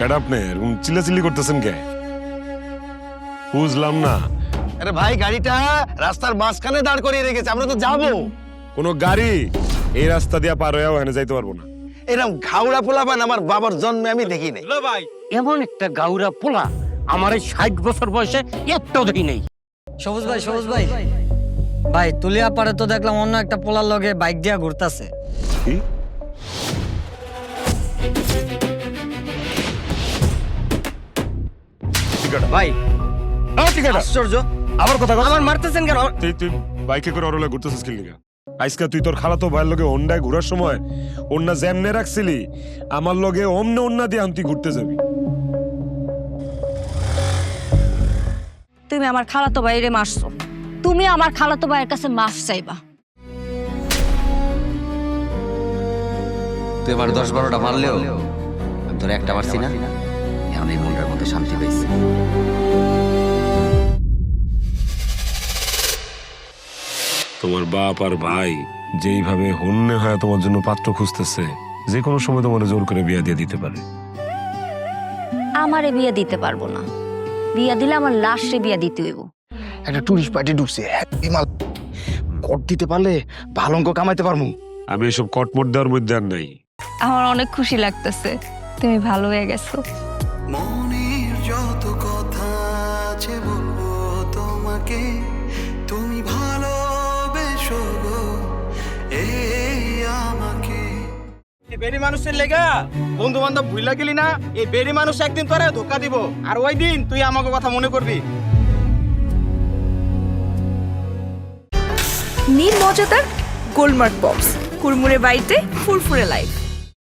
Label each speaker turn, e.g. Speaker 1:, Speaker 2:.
Speaker 1: এটা আপনি এরকম চিল্লাচিল্লি করতেছেন কে? বুঝলাম না।
Speaker 2: আরে ভাই গাড়িটা রাস্তার মাঝখানে দাঁড় করিয়ে রেখেছে, আমরা তো যাবো।
Speaker 1: কোনো গাড়ি এই রাস্তা দিয়ে পার হয়েও এখানে যাইতে পারবো না।
Speaker 2: এরকম ঘাউড়া পোলাপান আমার বাবার জন্মে আমি দেখি নাই।
Speaker 3: ভাই এমন একটা গাউরা পোলা আমার এই 60 বছর বয়সে একটাও দেখি নেই।
Speaker 4: সবুজ ভাই ভাই তুলিয়া পারে তো দেখলাম অন্য একটা পোলার লগে বাইক দিয়া ঘুরতাছে।
Speaker 1: কি? ঠিকাটা
Speaker 3: ভাই
Speaker 1: ঠিকাটা
Speaker 3: আশ্চর্য,
Speaker 1: আবার কথা
Speaker 3: আমার মারতেছেন কেন?
Speaker 1: তুই বাইকে করে অরলে ঘুরতেছিস কি লিগা? আজকে তুই তোর খালাতো ভাইয়ের লগে হোন্ডায় ঘুরার সময় ওন্না জ্যামনে রাখছিলি, আমার লগে অমনে ওন্না দিয়ে তুই ঘুরতে যাবি।
Speaker 5: তুমি আমার খালাতো ভাইরে মারছো, তুমি আমার খালাতো ভাইয়ের কাছে মাফ চাইবা।
Speaker 6: তুই আমার 10-12টা মারলেও আমি তোর একটা মারছি না, এখন এই মনটার মধ্যে শান্তি পাইছি।
Speaker 1: তোমার বাপ আর ভাই যেইভাবে হন্যে হয় তোমার জন্য পাত্র খুঁজতেছে, যে কোনো সময় তোমার জোর করে বিয়া দিয়ে দিতে পারে।
Speaker 5: আমারে বিয়ে দিতে পারবো না, বিয়া দিলে আমার লাশে বিয়া দিতে হইব।
Speaker 2: একটা টুরিস্ট পার্টি ঢুকছে, হ্যাপি মাল কট দিতে পারলে ভালো অঙ্ক কামাইতে পারবো।
Speaker 1: আমি এসব কটমট দেওয়ার মধ্যে আর নাই।
Speaker 5: আমার অনেক খুশি লাগতেছে, তুমি ভালো হয়ে গেছো।
Speaker 7: মনের যত কথা আছে বলবো তোমাকে, তুমি ভালোবেসো গো এই আমাকে।
Speaker 3: এই বেড়ি মানুষের লেগা বন্ধু বান্ধব ভুইলা গেলি না, এই বেড়ি মানুষ একদিন তোরে ধোকা দিব, আর ওই দিন তুই আমাকে কথা মনে করবি।
Speaker 8: নিন মজাদার গোলমার্ক বক্স, কুড়মুড়ে বাড়িতে ফুরফুরে লাইফ।